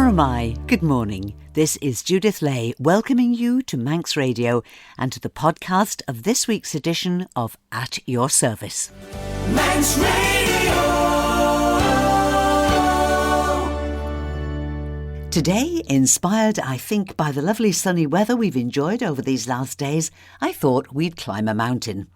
Maramai, good morning. This is Judith Lay welcoming you to Manx Radio and to the podcast of this week's edition of At Your Service. Manx Radio. Today, inspired, I think, by the lovely sunny weather we've enjoyed over these last days, I thought we'd climb a mountain.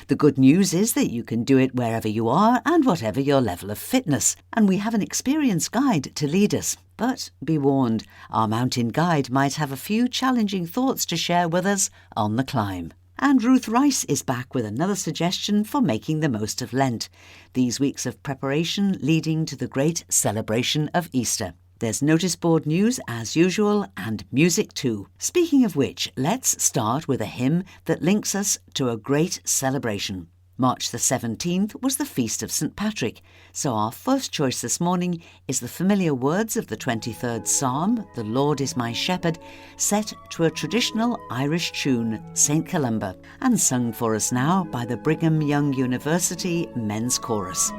The good news is that you can do it wherever you are and whatever your level of fitness, and we have an experienced guide to lead us. But be warned, our mountain guide might have a few challenging thoughts to share with us on the climb. And Ruth Rice is back with another suggestion for making the most of Lent, these weeks of preparation leading to the great celebration of Easter. There's notice board news as usual and music too. Speaking of which, let's start with a hymn that links us to a great celebration. March the 17th was the feast of St. Patrick, so our first choice this morning is the familiar words of the 23rd Psalm, "The Lord is my shepherd," set to a traditional Irish tune, St. Columba, and sung for us now by the Brigham Young University Men's Chorus.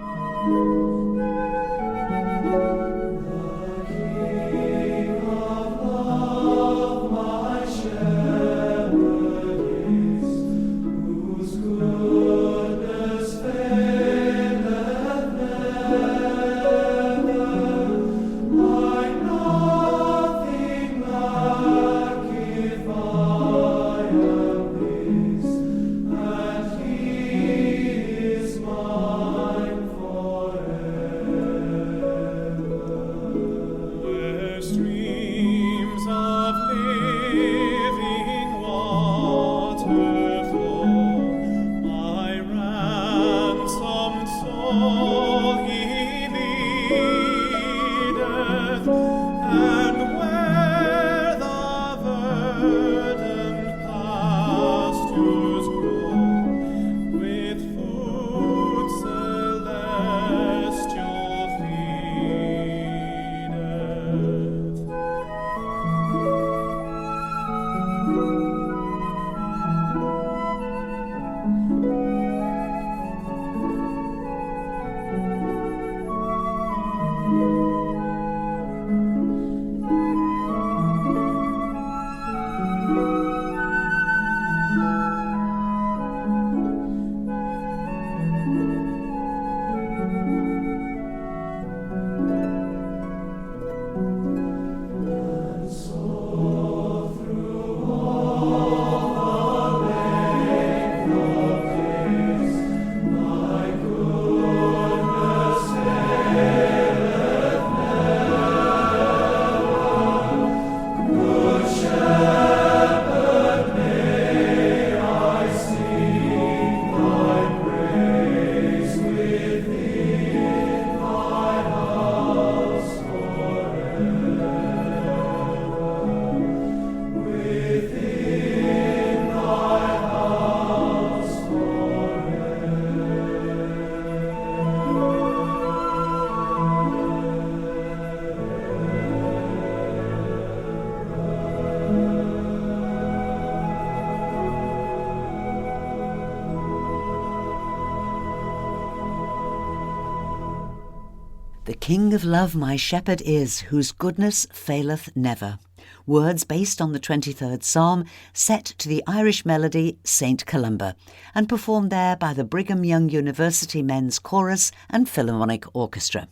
The King of Love my shepherd is, whose goodness faileth never. Words based on the 23rd Psalm, set to the Irish melody St. Columba, and performed there by the Brigham Young University Men's Chorus and Philharmonic Orchestra.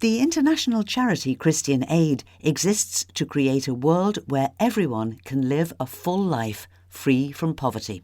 The international charity Christian Aid exists to create a world where everyone can live a full life free from poverty.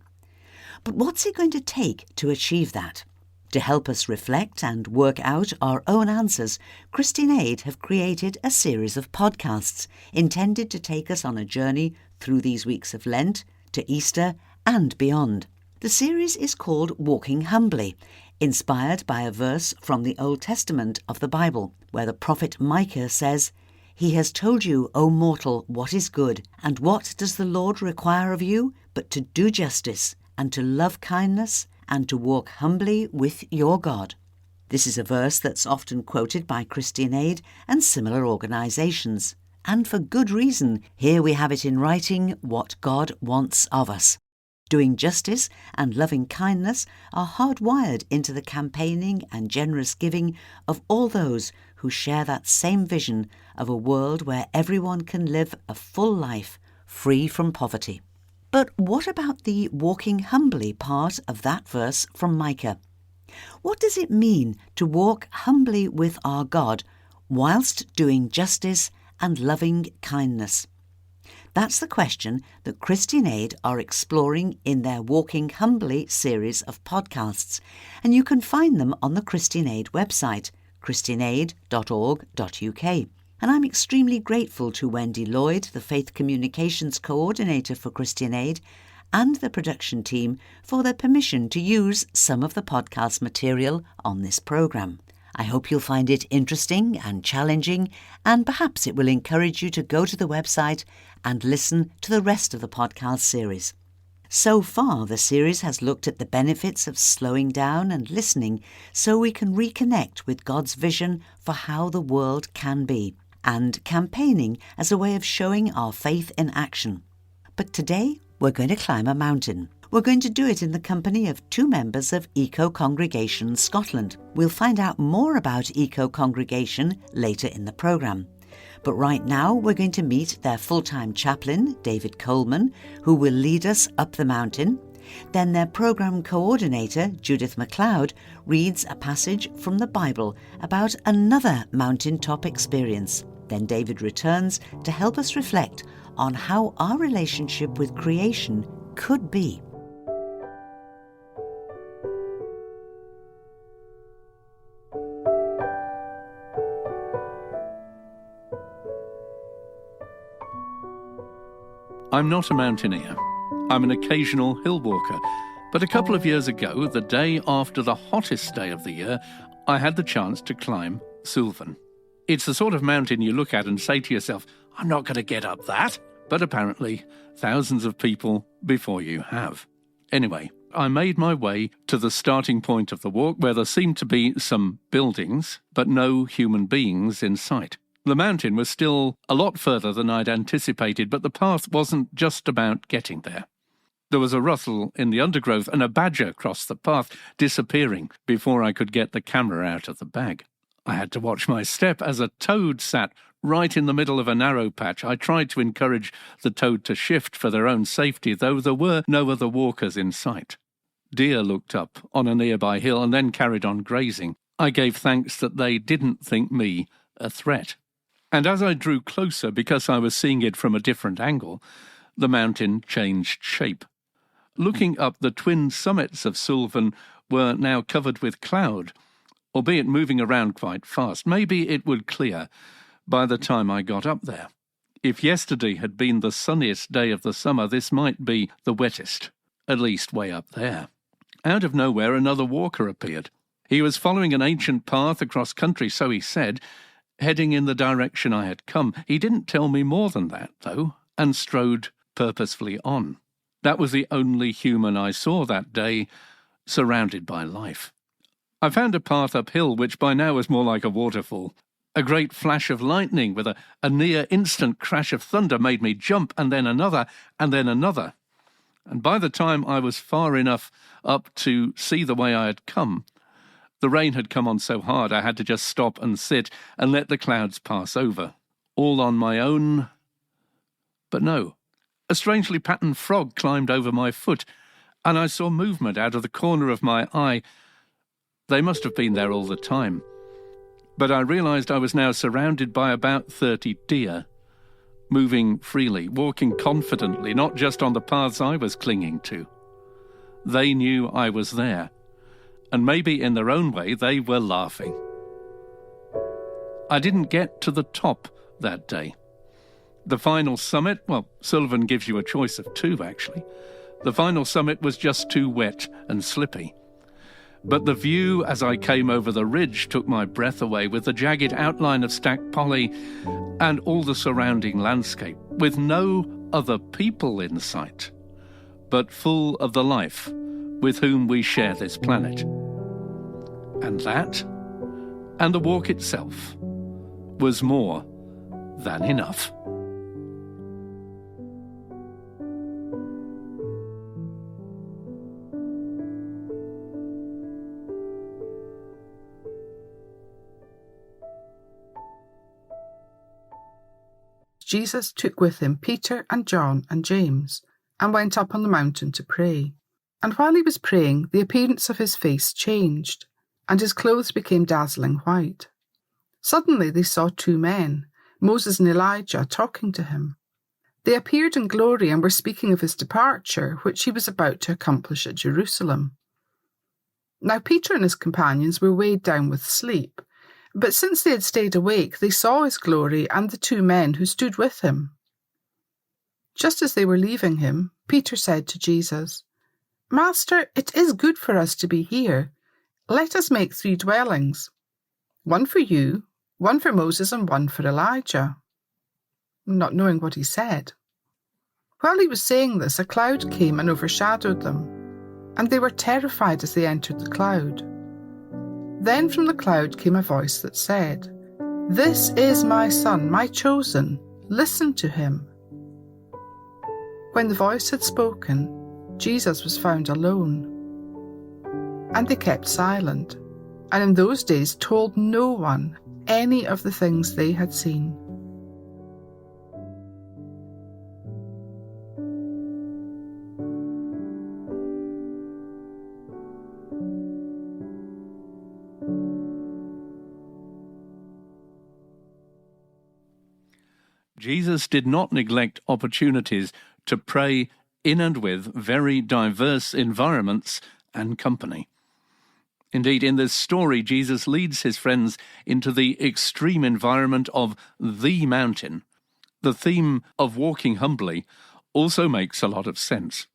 But what's it going to take to achieve that? To help us reflect and work out our own answers, Christian Aid have created a series of podcasts intended to take us on a journey through these weeks of Lent, to Easter and beyond. The series is called Walking Humbly, inspired by a verse from the Old Testament of the Bible, where the prophet Micah says, "He has told you, O mortal, what is good, and what does the Lord require of you, but to do justice, and to love kindness, and to walk humbly with your God." This is a verse that's often quoted by Christian Aid and similar organisations. And for good reason, here we have it in writing what God wants of us. Doing justice and loving kindness are hardwired into the campaigning and generous giving of all those who share that same vision of a world where everyone can live a full life free from poverty. But what about the walking humbly part of that verse from Micah? What does it mean to walk humbly with our God whilst doing justice and loving kindness? That's the question that Christian Aid are exploring in their Walking Humbly series of podcasts, and you can find them on the Christian Aid website, christianaid.org.uk. And I'm extremely grateful to Wendy Lloyd, the Faith Communications Coordinator for Christian Aid, and the production team for their permission to use some of the podcast material on this programme. I hope you'll find it interesting and challenging, and perhaps it will encourage you to go to the website and listen to the rest of the podcast series. So far, the series has looked at the benefits of slowing down and listening so we can reconnect with God's vision for how the world can be, and campaigning as a way of showing our faith in action. But today, we're going to climb a mountain. We're going to do it in the company of two members of Eco Congregation Scotland. We'll find out more about Eco Congregation later in the programme. But right now we're going to meet their full-time chaplain, David Coleman, who will lead us up the mountain. Then their programme coordinator, Judith MacLeod, reads a passage from the Bible about another mountaintop experience. Then David returns to help us reflect on how our relationship with creation could be. I'm not a mountaineer. I'm an occasional hill walker. But a couple of years ago, the day after the hottest day of the year, I had the chance to climb Sulven. It's the sort of mountain you look at and say to yourself, I'm not going to get up that. But apparently, thousands of people before you have. Anyway, I made my way to the starting point of the walk where there seemed to be some buildings, but no human beings in sight. The mountain was still a lot further than I'd anticipated, but the path wasn't just about getting there. There was a rustle in the undergrowth and a badger crossed the path, disappearing before I could get the camera out of the bag. I had to watch my step as a toad sat right in the middle of a narrow patch. I tried to encourage the toad to shift for their own safety, though there were no other walkers in sight. Deer looked up on a nearby hill and then carried on grazing. I gave thanks that they didn't think me a threat. And as I drew closer, because I was seeing it from a different angle, the mountain changed shape. Looking up, the twin summits of Sulven were now covered with cloud, albeit moving around quite fast. Maybe it would clear by the time I got up there. If yesterday had been the sunniest day of the summer, this might be the wettest, at least way up there. Out of nowhere, another walker appeared. He was following an ancient path across country, so he said, heading in the direction I had come. He didn't tell me more than that, though, and strode purposefully on. That was the only human I saw that day, surrounded by life. I found a path uphill, which by now was more like a waterfall. A great flash of lightning with a near-instant crash of thunder made me jump, and then another, and then another. And by the time I was far enough up to see the way I had come, the rain had come on so hard I had to just stop and sit and let the clouds pass over. All on my own. But no. A strangely patterned frog climbed over my foot, and I saw movement out of the corner of my eye. They must have been there all the time. But I realized I was now surrounded by about 30 deer, moving freely, walking confidently, not just on the paths I was clinging to. They knew I was there. And maybe in their own way, they were laughing. I didn't get to the top that day. The final summit, well, Sullivan gives you a choice of two, actually. The final summit was just too wet and slippy. But the view as I came over the ridge took my breath away, with the jagged outline of Stack Polly and all the surrounding landscape, with no other people in sight, but full of the life with whom we share this planet. And that, and the walk itself, was more than enough. Jesus took with him Peter and John and James, and went up on the mountain to pray. And while he was praying, the appearance of his face changed, and his clothes became dazzling white. Suddenly they saw two men, Moses and Elijah, talking to him. They appeared in glory and were speaking of his departure, which he was about to accomplish at Jerusalem. Now Peter and his companions were weighed down with sleep, but since they had stayed awake, they saw his glory and the two men who stood with him. Just as they were leaving him, Peter said to Jesus, "Master, it is good for us to be here. Let us make 3 dwellings, one for you, one for Moses, and one for Elijah," not knowing what he said. While he was saying this, a cloud came and overshadowed them, and they were terrified as they entered the cloud. Then from the cloud came a voice that said, "This is my son, my chosen. Listen to him." When the voice had spoken, Jesus was found alone. And they kept silent, and in those days told no one any of the things they had seen. Jesus did not neglect opportunities to pray in and with very diverse environments and company. Indeed, in this story, Jesus leads his friends into the extreme environment of the mountain. The theme of walking humbly also makes a lot of sense.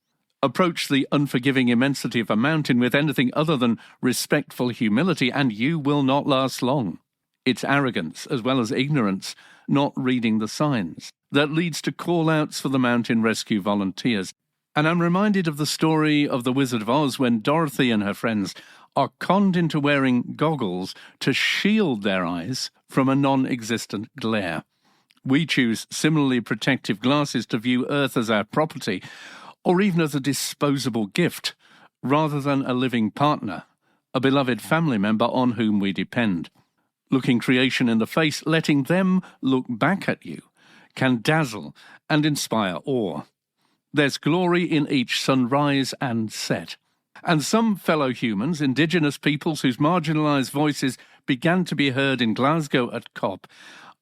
Approach the unforgiving immensity of a mountain with anything other than respectful humility, and you will not last long. It's arrogance, as well as ignorance, not reading the signs, that leads to call-outs for the mountain rescue volunteers. And I'm reminded of the story of the Wizard of Oz when Dorothy and her friends are conned into wearing goggles to shield their eyes from a non-existent glare. We choose similarly protective glasses to view Earth as our property, or even as a disposable gift, rather than a living partner, a beloved family member on whom we depend. Looking creation in the face, letting them look back at you, can dazzle and inspire awe. There's glory in each sunrise and set. And some fellow humans, indigenous peoples whose marginalised voices began to be heard in Glasgow at COP,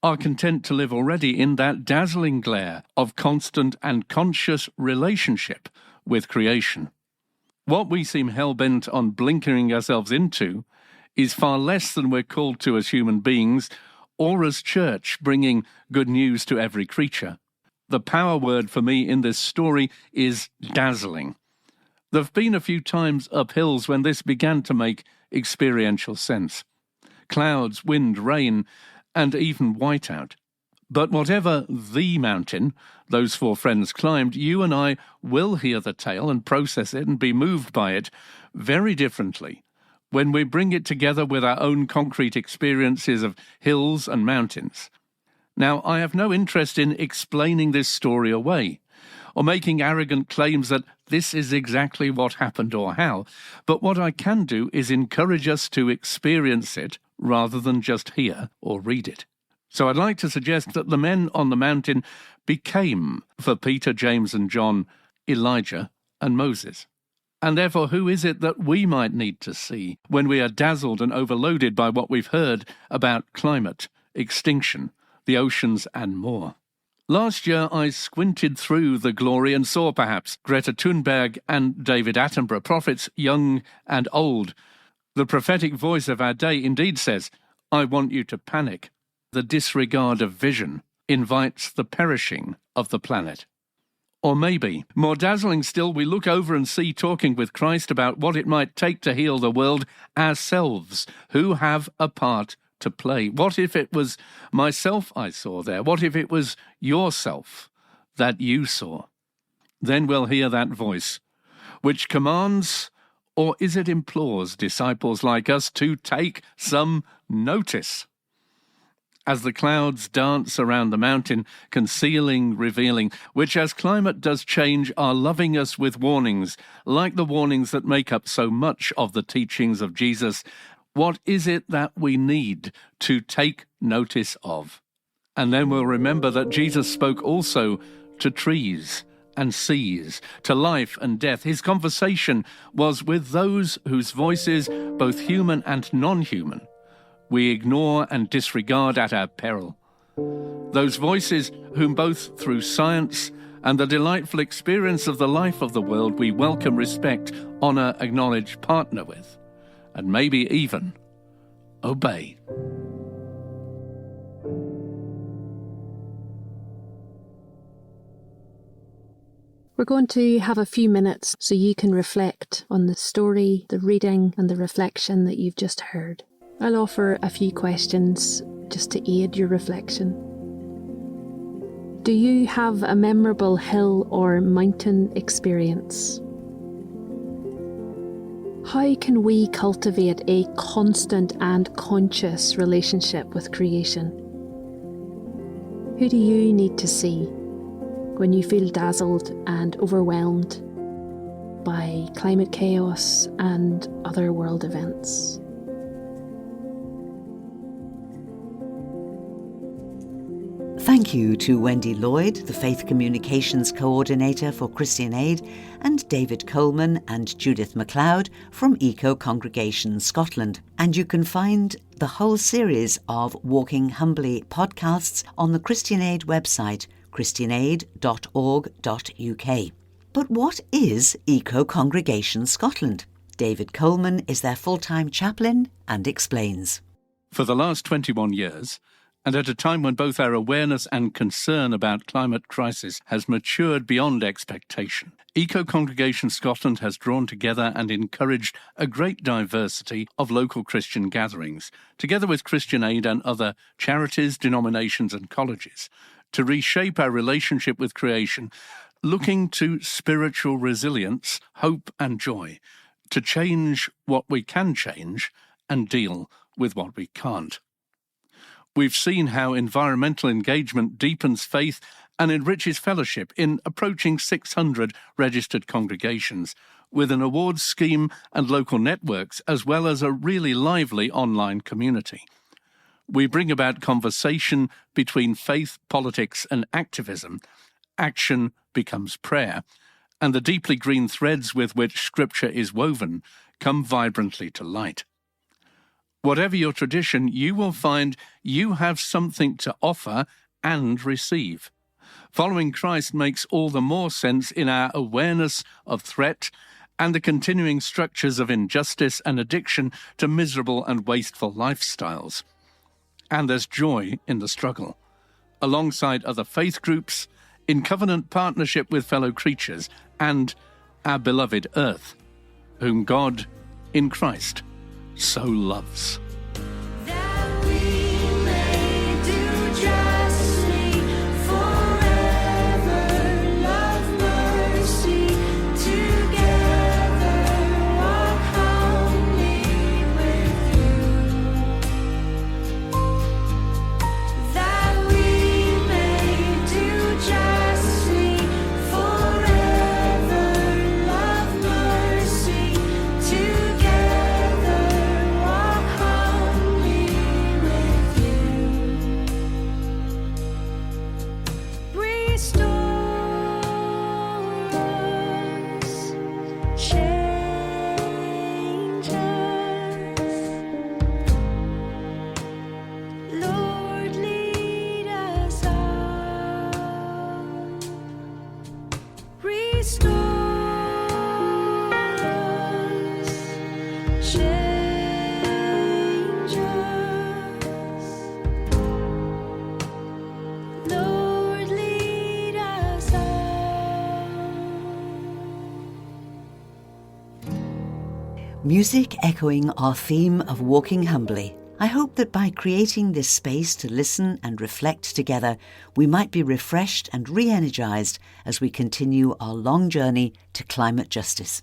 are content to live already in that dazzling glare of constant and conscious relationship with creation. What we seem hell-bent on blinkering ourselves into is far less than we're called to as human beings or as church, bringing good news to every creature. The power word for me in this story is dazzling. There have been a few times up hills when this began to make experiential sense. Clouds, wind, rain, and even whiteout. But whatever the mountain those 4 friends climbed, you and I will hear the tale and process it and be moved by it very differently when we bring it together with our own concrete experiences of hills and mountains. Now, I have no interest in explaining this story away, or making arrogant claims that this is exactly what happened or how, but what I can do is encourage us to experience it rather than just hear or read it. So I'd like to suggest that the men on the mountain became, for Peter, James and John, Elijah and Moses. And therefore, who is it that we might need to see when we are dazzled and overloaded by what we've heard about climate, extinction, the oceans and more? Last year, I squinted through the glory and saw perhaps Greta Thunberg and David Attenborough, prophets young and old. The prophetic voice of our day indeed says, "I want you to panic." The disregard of vision invites the perishing of the planet. Or maybe, more dazzling still, we look over and see, talking with Christ about what it might take to heal the world, ourselves, who have a part to play. What if it was myself I saw there? What if it was yourself that you saw? Then we'll hear that voice, which commands, or is it implores, disciples like us to take some notice. As the clouds dance around the mountain, concealing, revealing, which as climate does change are loving us with warnings, like the warnings that make up so much of the teachings of Jesus, what is it that we need to take notice of? And then we'll remember that Jesus spoke also to trees and seas, to life and death. His conversation was with those whose voices, both human and non-human, we ignore and disregard at our peril. Those voices whom both through science and the delightful experience of the life of the world we welcome, respect, honour, acknowledge, partner with, and maybe even obey. We're going to have a few minutes so you can reflect on the story, the reading and the reflection that you've just heard. I'll offer a few questions just to aid your reflection. Do you have a memorable hill or mountain experience? How can we cultivate a constant and conscious relationship with creation? Who do you need to see when you feel dazzled and overwhelmed by climate chaos and other world events? Thank you to Wendy Lloyd, the Faith Communications Coordinator for Christian Aid, and David Coleman and Judith MacLeod from Eco Congregation Scotland. And you can find the whole series of Walking Humbly podcasts on the Christian Aid website, christianaid.org.uk. But what is Eco Congregation Scotland? David Coleman is their full-time chaplain and explains. For the last 21 years, and at a time when both our awareness and concern about climate crisis has matured beyond expectation, Eco Congregation Scotland has drawn together and encouraged a great diversity of local Christian gatherings, together with Christian Aid and other charities, denominations and colleges, to reshape our relationship with creation, looking to spiritual resilience, hope and joy, to change what we can change and deal with what we can't. We've seen how environmental engagement deepens faith and enriches fellowship in approaching 600 registered congregations, with an awards scheme and local networks, as well as a really lively online community. We bring about conversation between faith, politics and activism. Action becomes prayer, and the deeply green threads with which Scripture is woven come vibrantly to light. Whatever your tradition, you will find you have something to offer and receive. Following Christ makes all the more sense in our awareness of threat and the continuing structures of injustice and addiction to miserable and wasteful lifestyles. And there's joy in the struggle, alongside other faith groups, in covenant partnership with fellow creatures, and our beloved earth, whom God, in Christ, so loves. That we may do justly, forever love mercy, together walk humbly with you. That we may do justly, forever love mercy, together walk humbly with you. Restore us, change us, Lord, lead us on. Restore us, change us, Lord, lead us on. Music echoing our theme of Walking Humbly. I hope that by creating this space to listen and reflect together, we might be refreshed and re-energised as we continue our long journey to climate justice.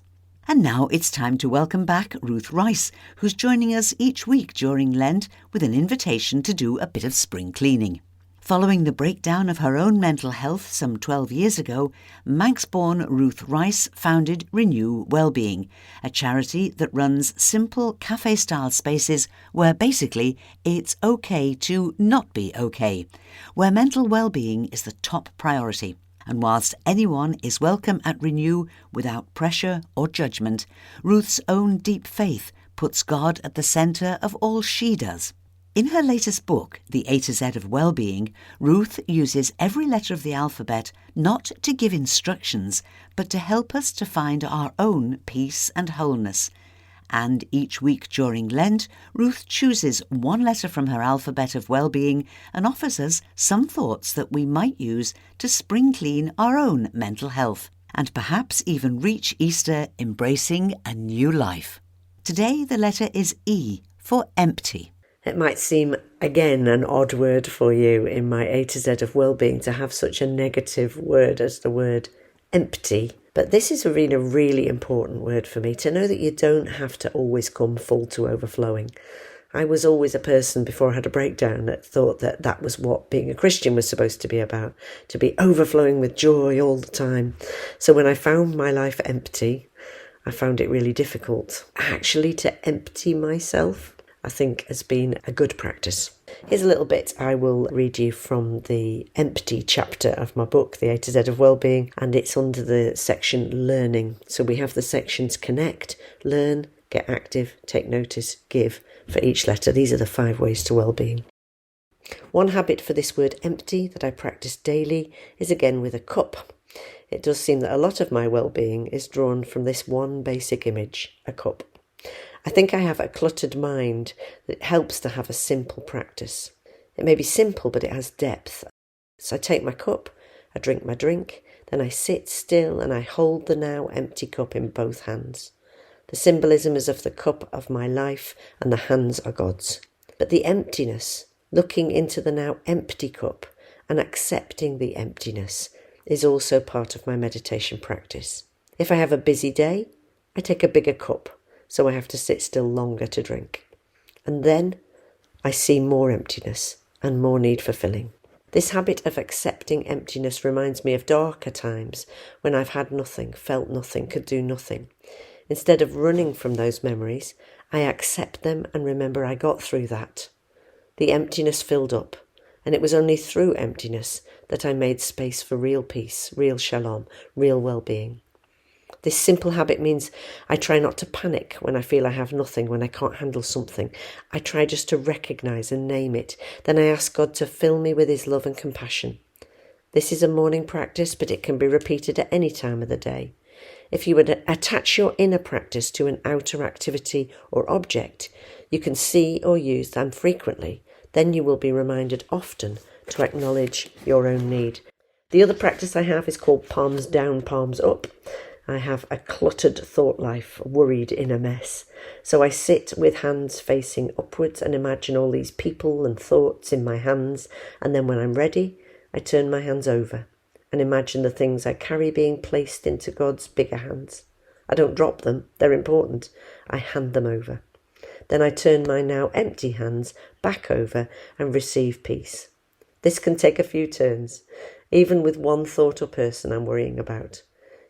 And now it's time to welcome back Ruth Rice, who's joining us each week during Lent with an invitation to do a bit of spring cleaning. Following the breakdown of her own mental health some 12 years ago, Manx-born Ruth Rice founded Renew Wellbeing, a charity that runs simple cafe-style spaces where basically it's okay to not be okay, where mental well-being is the top priority. And whilst anyone is welcome at Renew without pressure or judgment, Ruth's own deep faith puts God at the centre of all she does. In her latest book, The A to Z of Wellbeing, Ruth uses every letter of the alphabet not to give instructions, but to help us to find our own peace and wholeness. And each week during Lent, Ruth chooses one letter from her alphabet of well-being and offers us some thoughts that we might use to spring clean our own mental health, and perhaps even reach Easter embracing a new life. Today the letter is E for empty. It might seem, again, an odd word for you in my A to Z of well-being to have such a negative word as the word empty. But this is a really important word for me, to know that you don't have to always come full to overflowing. I was always a person before I had a breakdown that thought that that was what being a Christian was supposed to be about, to be overflowing with joy all the time. So when I found my life empty, I found it really difficult. Actually, to empty myself, I think, has been a good practice. Here's a little bit I will read you from the empty chapter of my book, The A to Z of Wellbeing, and it's under the section Learning. So we have the sections Connect, Learn, Get Active, Take Notice, Give for each letter. These are the 5 ways to wellbeing. One habit for this word empty that I practice daily is again with a cup. It does seem that a lot of my wellbeing is drawn from this one basic image, a cup. I think I have a cluttered mind that helps to have a simple practice. It may be simple, but it has depth. So I take my cup, I drink my drink, then I sit still and I hold the now empty cup in both hands. The symbolism is of the cup of my life and the hands are God's. But the emptiness, looking into the now empty cup and accepting the emptiness, is also part of my meditation practice. If I have a busy day, I take a bigger cup, so I have to sit still longer to drink. And then I see more emptiness and more need for filling. This habit of accepting emptiness reminds me of darker times when I've had nothing, felt nothing, could do nothing. Instead of running from those memories, I accept them and remember I got through that. The emptiness filled up, and it was only through emptiness that I made space for real peace, real shalom, real well-being. This simple habit means I try not to panic when I feel I have nothing, when I can't handle something. I try just to recognise and name it. Then I ask God to fill me with his love and compassion. This is a morning practice, but it can be repeated at any time of the day. If you would attach your inner practice to an outer activity or object, you can see or use them frequently. Then you will be reminded often to acknowledge your own need. The other practice I have is called palms down, palms up. I have a cluttered thought life, worried in a mess. So I sit with hands facing upwards and imagine all these people and thoughts in my hands. And then when I'm ready, I turn my hands over and imagine the things I carry being placed into God's bigger hands. I don't drop them, they're important. I hand them over. Then I turn my now empty hands back over and receive peace. This can take a few turns, even with one thought or person I'm worrying about.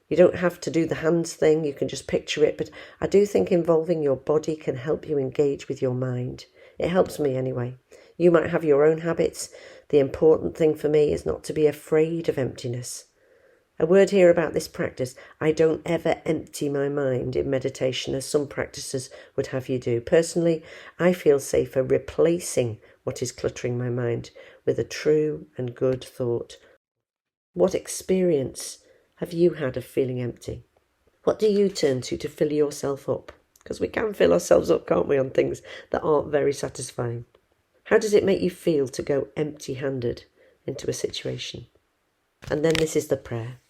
You don't have to do the hands thing, you can just picture it, but I do think involving your body can help you engage with your mind. It helps me anyway. You might have your own habits. The important thing for me is not to be afraid of emptiness. A word here about this practice: I don't ever empty my mind in meditation as some practices would have you do. Personally, I feel safer replacing what is cluttering my mind with a true and good thought. What experience have you had of feeling empty? What do you turn to fill yourself up? Because we can fill ourselves up, can't we, on things that aren't very satisfying. How does it make you feel to go empty-handed into a situation? And then this is the prayer.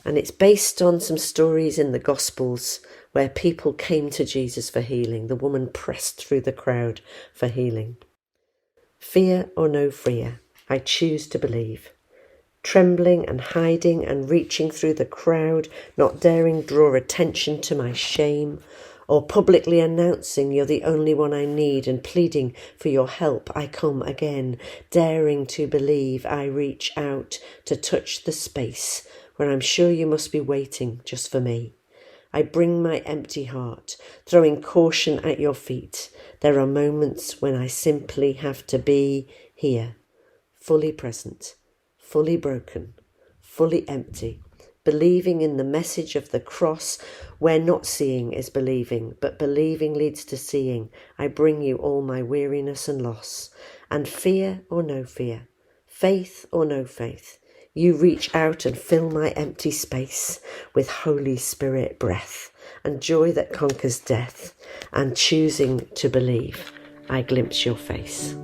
And it's based on some stories in the Gospels where people came to Jesus for healing. The woman pressed through the crowd for healing. Fear or no fear, I choose to believe. Trembling and hiding and reaching through the crowd, not daring draw attention to my shame. or publicly announcing you're the only one I need and pleading for your help. I come again, daring to believe. I reach out to touch the space where I'm sure you must be waiting just for me. I bring my empty heart, throwing caution at your feet. There are moments when I simply have to be here, fully present, fully broken, fully empty, believing in the message of the cross, where not seeing is believing, but believing leads to seeing. I bring you all my weariness and loss, and fear or no fear, faith or no faith. You reach out and fill my empty space with Holy Spirit breath and joy that conquers death. And choosing to believe, I glimpse your face.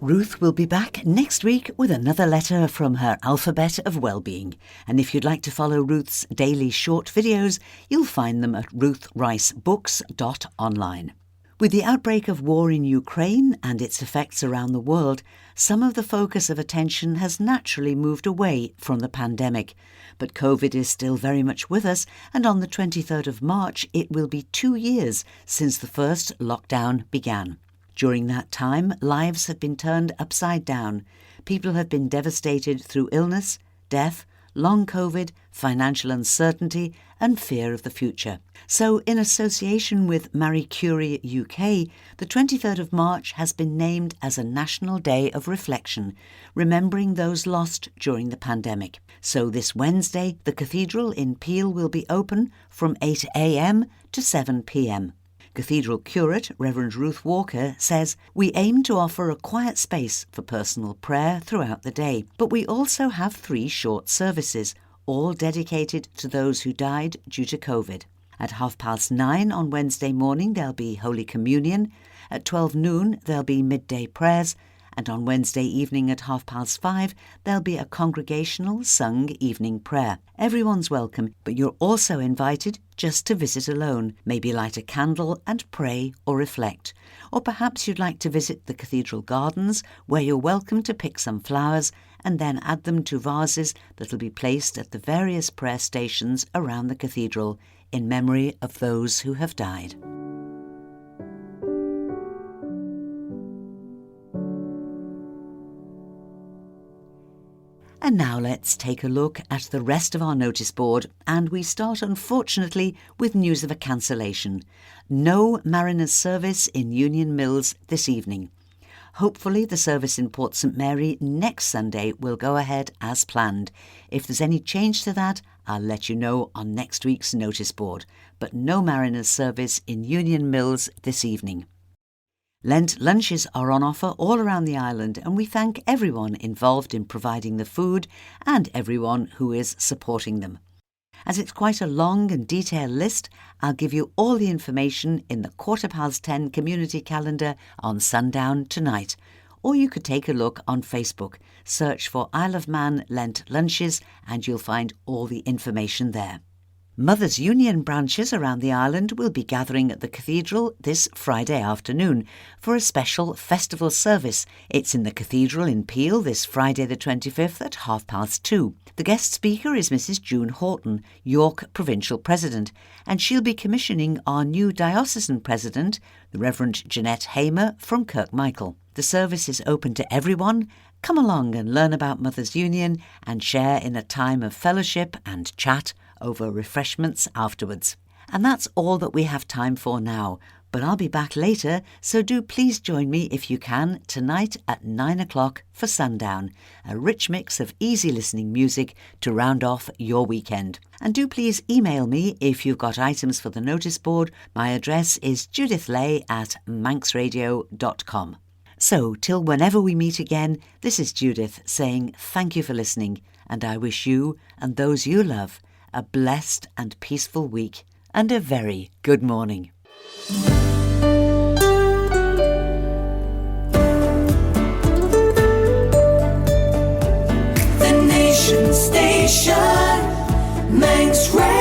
Ruth will be back next week with another letter from her alphabet of well-being. And if you'd like to follow Ruth's daily short videos, you'll find them at ruthricebooks.online. With the outbreak of war in Ukraine and its effects around the world, some of the focus of attention has naturally moved away from the pandemic. But COVID is still very much with us, and on the 23rd of March it will be 2 years since the first lockdown began. During that time, lives have been turned upside down. People have been devastated through illness, death, long COVID, financial uncertainty and fear of the future. So, in association with Marie Curie UK, the 23rd of March has been named as a National Day of Reflection, remembering those lost during the pandemic. So this Wednesday, the Cathedral in Peel will be open from 8 a.m. to 7 p.m. Cathedral Curate Reverend Ruth Walker says, "We aim to offer a quiet space for personal prayer throughout the day, but we also have 3 short services, all dedicated to those who died due to COVID. At 9:30 on Wednesday morning there'll be Holy Communion, at 12 noon there'll be midday prayers, and on Wednesday evening at 5:30 there'll be a congregational sung evening prayer. Everyone's welcome, but you're also invited just to visit alone, maybe light a candle and pray or reflect. Or perhaps you'd like to visit the cathedral gardens, where you're welcome to pick some flowers and then add them to vases that'll be placed at the various prayer stations around the cathedral in memory of those who have died." And now let's take a look at the rest of our notice board, and we start unfortunately with news of a cancellation. No Mariners service in Union Mills this evening. Hopefully the service in Port St Mary next Sunday will go ahead as planned. If there's any change to that, I'll let you know on next week's notice board. But no Mariners service in Union Mills this evening. Lent lunches are on offer all around the island, and we thank everyone involved in providing the food and everyone who is supporting them. As it's quite a long and detailed list, I'll give you all the information in the 10:15 community calendar on sundown tonight. Or you could take a look on Facebook, search for Isle of Man Lent lunches, and you'll find all the information there. Mothers Union branches around the island will be gathering at the cathedral this Friday afternoon for a special festival service. It's in the cathedral in Peel this Friday the 25th at 2:30. The guest speaker is Mrs June Horton, York Provincial President, and she'll be commissioning our new diocesan president, the Reverend Jeanette Hamer from Kirkmichael. The service is open to everyone. Come along and learn about Mothers Union and share in a time of fellowship and chat over refreshments afterwards. And that's all that we have time for now, but I'll be back later, so do please join me if you can tonight at 9 o'clock for Sundown, a rich mix of easy listening music to round off your weekend. And do please email me if you've got items for the notice board. My address is judithlay@manxradio.com. So till whenever we meet again, this is Judith saying thank you for listening, and I wish you and those you love a blessed and peaceful week and a very good morning. The Nation Station, Manx Radio.